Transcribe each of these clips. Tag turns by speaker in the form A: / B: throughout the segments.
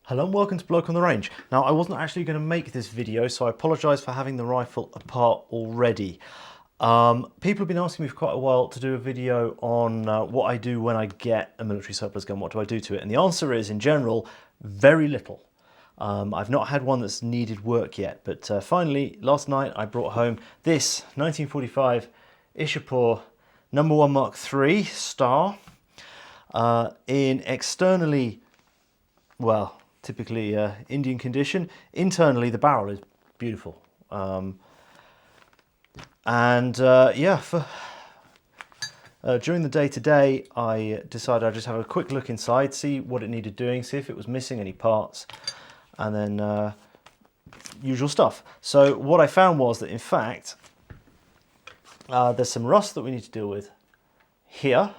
A: Hello and welcome to Bloke on the Range. Now, I wasn't actually going to make this video, so I apologise for having the rifle apart already. People have been asking me for quite a while to do a video on what I do when I get a military surplus gun. What do I do to it? And the answer is, in general, very little. I've not had one that's needed work yet, but finally, last night I brought home this 1945 Ishapore No.1 Mk.III star in externally, well, typically Indian condition. Internally, the barrel is beautiful. During the day today, I decided I'd just have a quick look inside, see what it needed doing, see if it was missing any parts, and then usual stuff. So what I found was that, in fact, there's some rust that we need to deal with here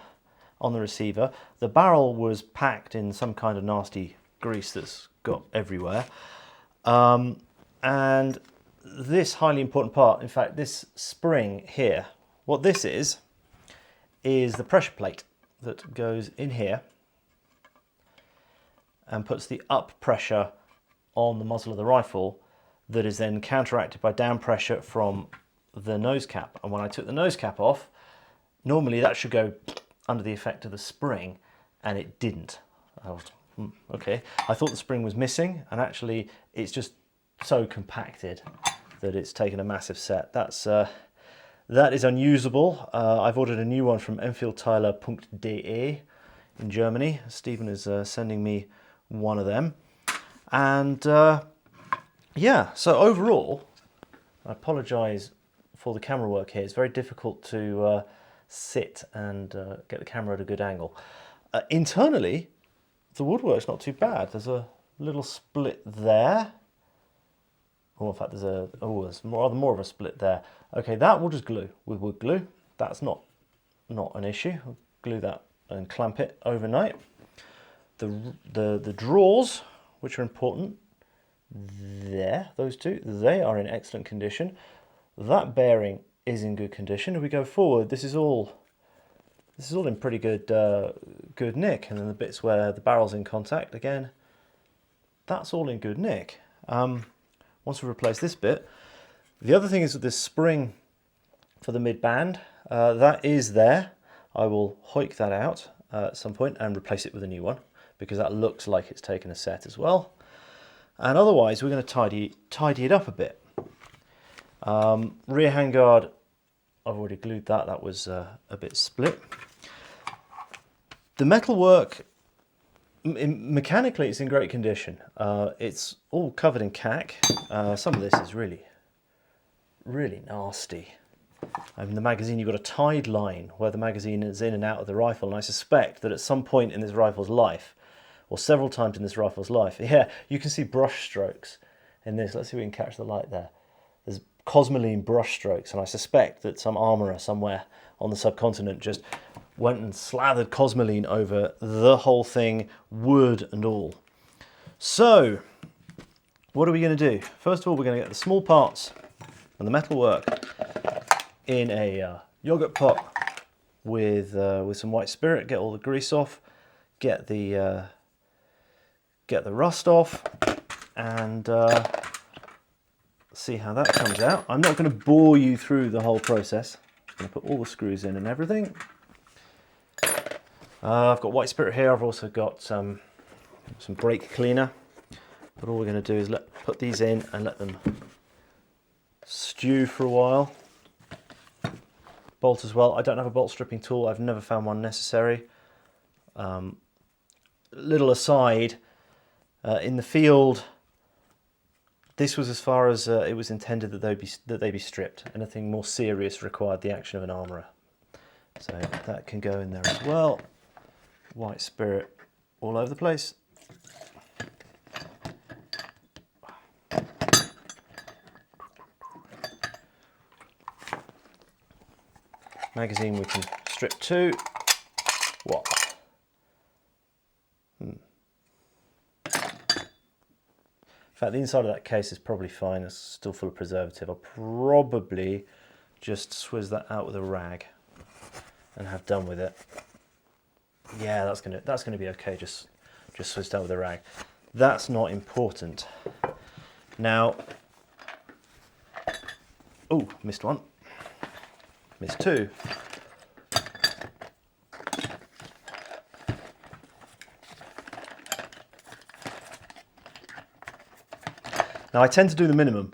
A: on the receiver. The barrel was packed in some kind of nasty grease that's got everywhere. And this highly important part, in fact, this spring here, what this is the pressure plate that goes in here and puts the up pressure on the muzzle of the rifle that is then counteracted by down pressure from the nose cap. And when I took the nose cap off, normally that should go under the effect of the spring, and it didn't. I was, okay. I thought the spring was missing, and actually it's just so compacted that it's taken a massive set. That is unusable. I've ordered a new one from Lee-Enfield in Germany. Stephen is sending me one of them. And yeah, so overall, I apologise for the camera work here. It's very difficult to sit and get the camera at a good angle. Internally, the woodwork's not too bad. There's a little split there. Oh, in fact, there's more of a split there. Okay, that will just glue with wood glue. That's not an issue. I'll glue that and clamp it overnight. The drawers, which are important, there, those two, they are in excellent condition. That bearing is in good condition. If we go forward, this is all in pretty good nick. And then the bits where the barrel's in contact, again, that's all in good nick. Once we replace this bit, the other thing is that this spring for the mid-band, that is there. I will hoik that out at some point and replace it with a new one, because that looks like it's taken a set as well. And otherwise, we're going to tidy it up a bit. Rear handguard, I've already glued that. That was a bit split. The metalwork, mechanically, it's in great condition. It's all covered in cack. Some of this is really nasty. I mean, the magazine, you've got a tied line where the magazine is in and out of the rifle, and I suspect that at some point in this rifle's life, or several times in this rifle's life, yeah, you can see brush strokes in this. Let's see if we can catch the light there. There's cosmoline brush strokes, and I suspect that some armourer somewhere on the subcontinent just went and slathered cosmoline over the whole thing, wood and all. So, what are we going to do? First of all, we're going to get the small parts and the metal work in a yogurt pot with some white spirit. Get all the grease off, get the rust off, and see how that comes out. I'm not going to bore you through the whole process. I'm going to put all the screws in and everything. I've got white spirit here. I've also got some brake cleaner. But all we're going to do is put these in and let them stew for a while. Bolt as well. I don't have a bolt stripping tool. I've never found one necessary. Little aside, in the field, this was as far as it was intended that they be stripped. Anything more serious required the action of an armourer. So that can go in there as well. White spirit all over the place. Magazine we can strip too. What? In fact, the inside of that case is probably fine. It's still full of preservative. I'll probably just swizz that out with a rag and have done with it. Yeah, that's gonna be okay. Just swizzed out with a rag. that's not important. Now, oh, missed one, missed two. Now I tend to do the minimum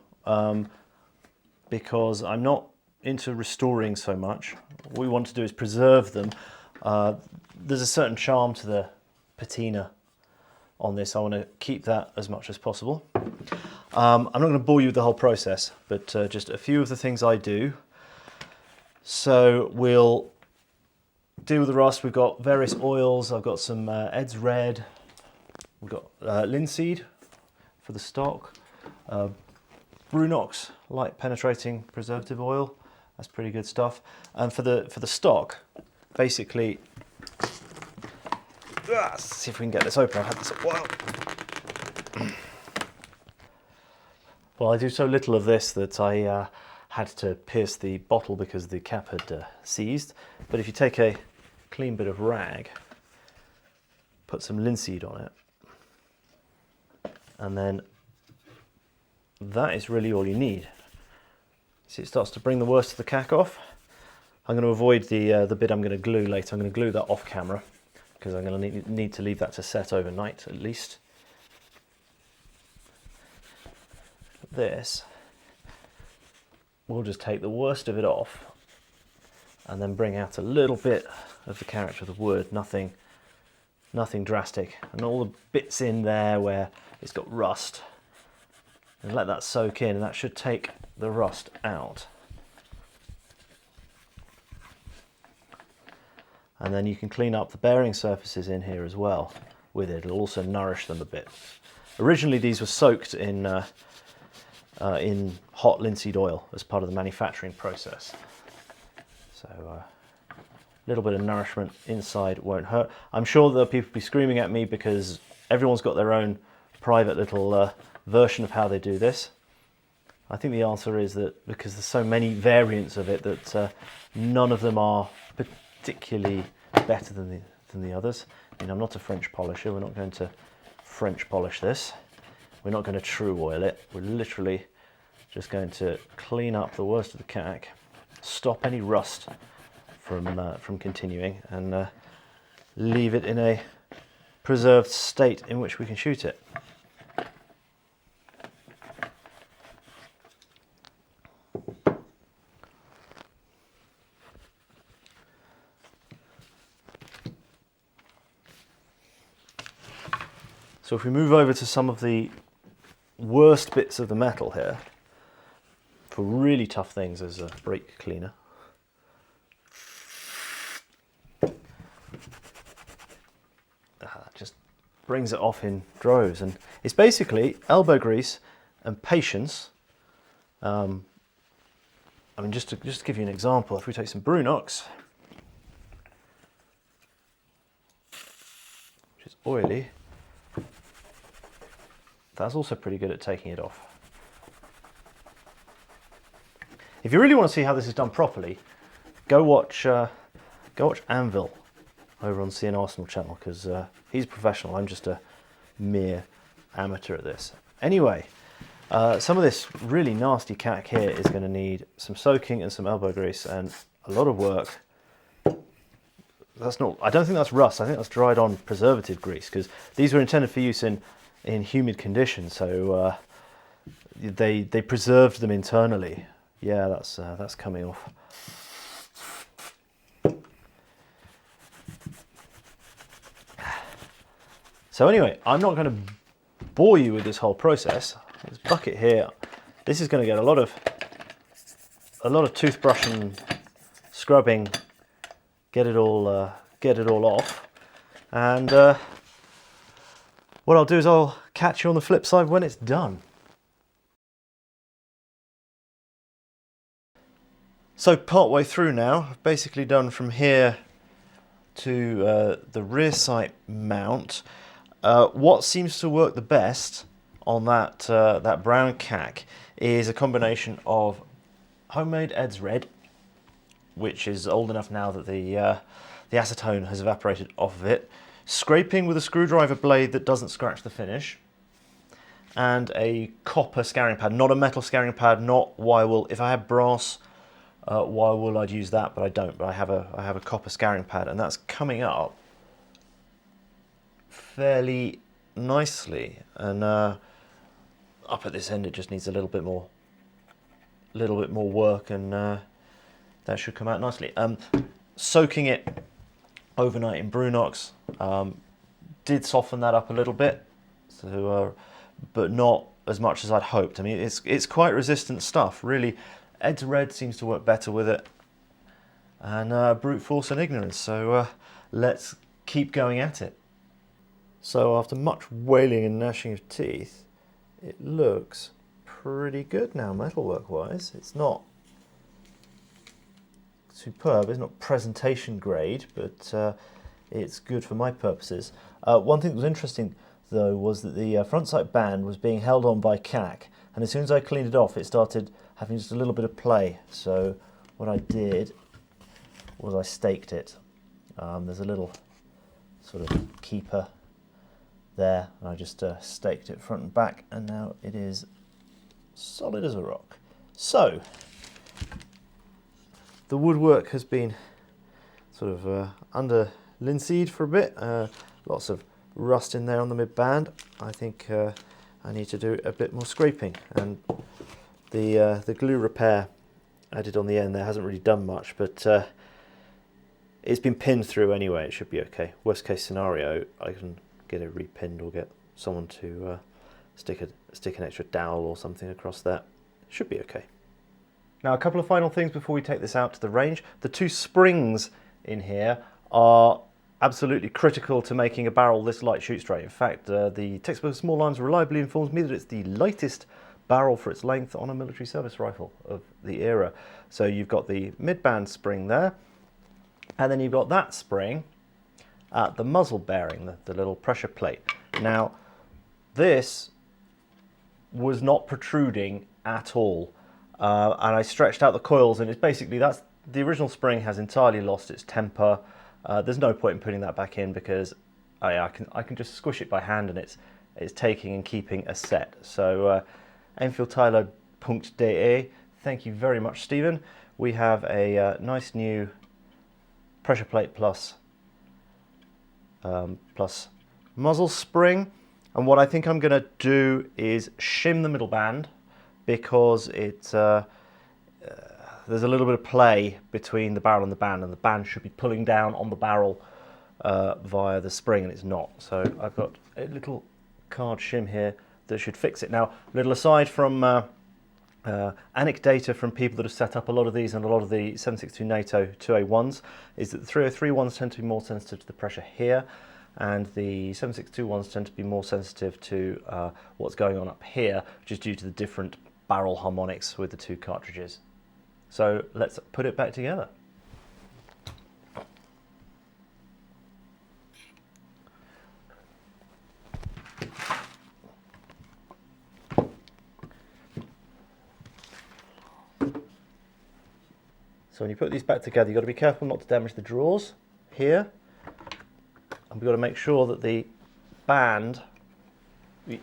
A: because I'm not into restoring so much. What we want to do is preserve them. There's a certain charm to the patina on this. I want to keep that as much as possible. I'm not going to bore you with the whole process, but just a few of the things I do. So we'll deal with the rust. We've got various oils. I've got some Ed's Red. We've got linseed for the stock. Brunox, light penetrating preservative oil. That's pretty good stuff. And for the stock, basically, let's see if we can get this open. I've had this a while. Well, I do so little of this that I had to pierce the bottle because the cap had seized. But if you take a clean bit of rag, put some linseed on it, and then that is really all you need. See, it starts to bring the worst of the cack off. I'm going to avoid the bit I'm going to glue later. I'm going to glue that off camera because I'm going to need to leave that to set overnight at least. This, we'll just take the worst of it off and then bring out a little bit of the character of the wood, nothing drastic, and all the bits in there where it's got rust. And let that soak in, and that should take the rust out. And then you can clean up the bearing surfaces in here as well with it. It'll also nourish them a bit. Originally these were soaked in hot linseed oil as part of the manufacturing process. So a little bit of nourishment inside won't hurt. I'm sure there'll people be screaming at me because everyone's got their own private little version of how they do this. I think the answer is that because there's so many variants of it that none of them are particularly better than the others. I mean, I'm not a French polisher. We're not going to French polish this. We're not going to true oil it. We're literally just going to clean up the worst of the cack, stop any rust from continuing, and leave it in a preserved state in which we can shoot it. So if we move over to some of the worst bits of the metal here, for really tough things as a brake cleaner. Just brings it off in droves, and it's basically elbow grease and patience. I mean, just to give you an example, if we take some Brunox, which is oily, that's also pretty good at taking it off. If you really want to see how this is done properly, go watch Anvil over on CN Arsenal channel, because he's a professional. I'm just a mere amateur at this. Anyway, some of this really nasty cack here is going to need some soaking and some elbow grease and a lot of work. That's not. I don't think that's rust. I think that's dried on preservative grease, because these were intended for use in humid conditions, so they preserved them internally. Yeah, that's coming off. So anyway, I'm not going to bore you with this whole process. This bucket here, this is going to get a lot of toothbrush and scrubbing, get it all off, and what I'll do is I'll catch you on the flip side when it's done. So part way through now, I've basically done from here to the rear sight mount. What seems to work the best on that brown cack is a combination of homemade Ed's Red, which is old enough now that the acetone has evaporated off of it, scraping with a screwdriver blade that doesn't scratch the finish, and a copper scouring pad, not a metal scouring pad, not wire wool. If I had brass wire wool, I'd use that, but I don't. But I have a copper scouring pad, and that's coming up fairly nicely. And up at this end, it just needs a little bit more work, and that should come out nicely. Soaking it overnight in Brunox did soften that up a little bit, so but not as much as I'd hoped. I mean, it's quite resistant stuff, really. Ed's Red seems to work better with it, and brute force and ignorance. So let's keep going at it. So after much wailing and gnashing of teeth, it looks pretty good now, metalwork wise. It's not superb, it's not presentation grade, but it's good for my purposes. One thing that was interesting though was that the front sight band was being held on by cack, and as soon as I cleaned it off, it started having just a little bit of play. So what I did was I staked it. There's a little sort of keeper there, and I just staked it front and back, and now it is solid as a rock. So the woodwork has been sort of under linseed for a bit. Lots of rust in there on the mid band. I think I need to do a bit more scraping, and the glue repair I did on the end there hasn't really done much, but it's been pinned through anyway. It should be okay. Worst case scenario, I can get it repinned or get someone to stick an extra dowel or something across that. Should be okay. Now, a couple of final things before we take this out to the range. The two springs in here are absolutely critical to making a barrel this light shoot straight. In fact, the textbook Small Arms reliably informs me that it's the lightest barrel for its length on a military service rifle of the era. So you've got the mid-band spring there, and then you've got that spring at the muzzle bearing, the little pressure plate. Now, this was not protruding at all, and I stretched out the coils, and it's basically, that's the original spring has entirely lost its temper. There's no point in putting that back in because I can just squish it by hand, and it's taking and keeping a set. So Untitled.Chapter, thank you very much, Stephen. We have a nice new pressure plate plus muzzle spring, and what I think I'm going to do is shim the middle band, because it's there's a little bit of play between the barrel and the band should be pulling down on the barrel via the spring, and it's not. So I've got a little card shim here that should fix it. Now, a little aside from anecdata from people that have set up a lot of these and a lot of the 7.62 NATO 2A1s, is that the 303 ones tend to be more sensitive to the pressure here, and the 7.62 ones tend to be more sensitive to what's going on up here, which is due to the different barrel harmonics with the two cartridges. So let's put it back together. So when you put these back together, you've got to be careful not to damage the drawers here. And we've got to make sure that the band, we've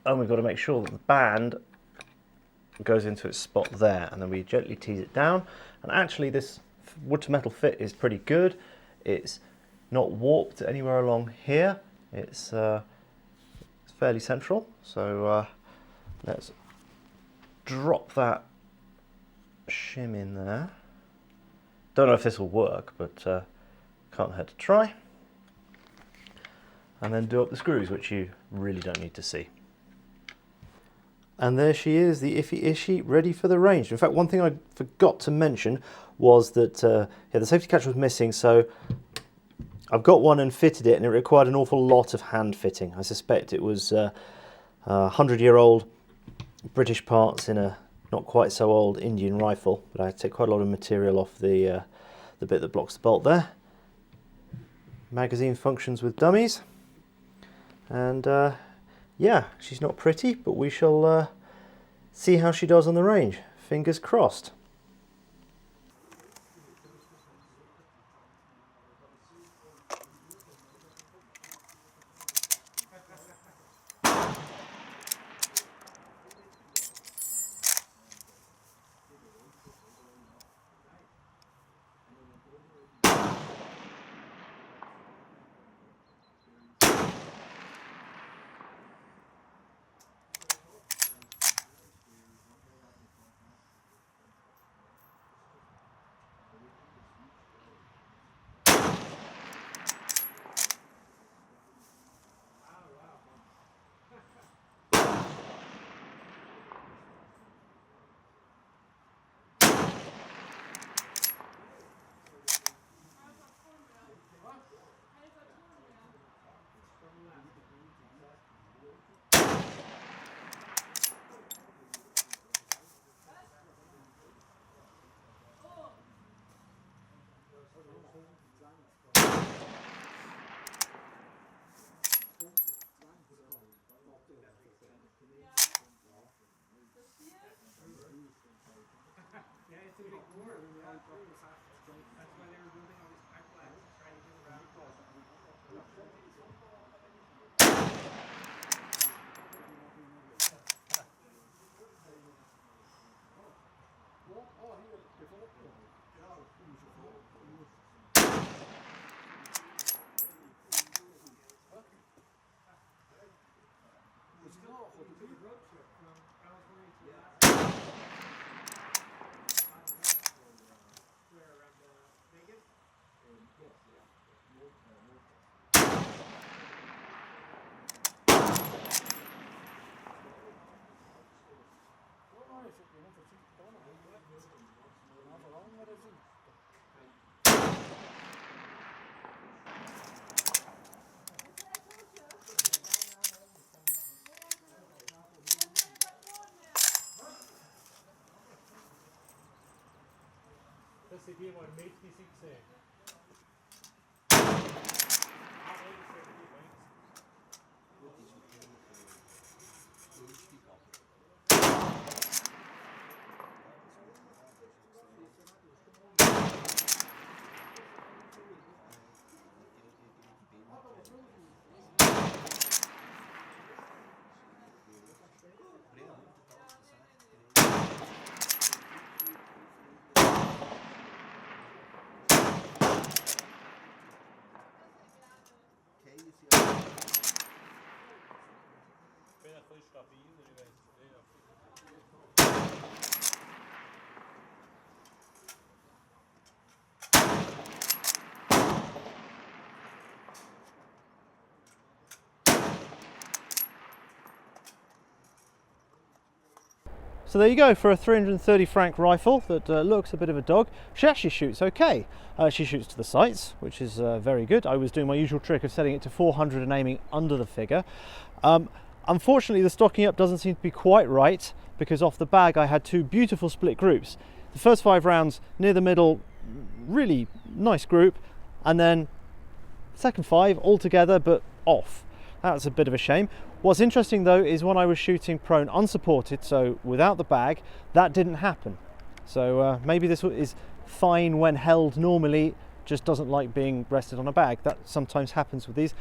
A: got to make sure that the band goes into its spot there, and then we gently tease it down. And actually this wood to metal fit is pretty good. It's not warped anywhere along here. It's fairly central. So let's drop that shim in there. Don't know if this will work, but can't hurt to try. And then do up the screws, which you really don't need to see. And there she is, the Iffy Ishy, ready for the range. In fact, one thing I forgot to mention was that yeah, the safety catch was missing, so I've got one and fitted it, and it required an awful lot of hand fitting. I suspect it was 100-year-old British parts in a not quite so old Indian rifle, but I had to take quite a lot of material off the bit that blocks the bolt there. Magazine functions with dummies, and yeah, she's not pretty, but we shall see how she does on the range. Fingers crossed.
B: Das ist jemand mit, die sie gesehen.
A: So there you go, for a 330 franc rifle that looks a bit of a dog. She actually shoots okay. She shoots to the sights, which is very good. I was doing my usual trick of setting it to 400 and aiming under the figure. Unfortunately, the stocking up doesn't seem to be quite right, because off the bag I had two beautiful split groups. The first 5 rounds near the middle, really nice group, and then second 5 all together but off. That's a bit of a shame. What's interesting though is when I was shooting prone unsupported, so without the bag, that didn't happen. So maybe this is fine when held normally, just doesn't like being rested on a bag. That sometimes happens with these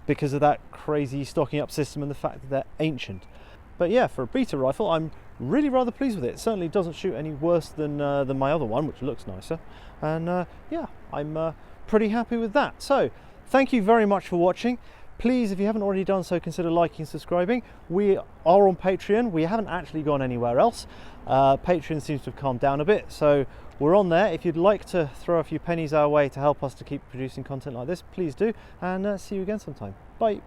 A: because of that crazy stocking up system and the fact that they're ancient. But yeah, for a beta rifle, I'm really rather pleased with it. It certainly doesn't shoot any worse than my other one, which looks nicer. And yeah, I'm pretty happy with that. So thank you very much for watching. Please, if you haven't already done so, consider liking and subscribing. We are on Patreon. We haven't actually gone anywhere else. Patreon seems to have calmed down a bit, so we're on there. If you'd like to throw a few pennies our way to help us to keep producing content like this, please do. And see you again sometime. Bye.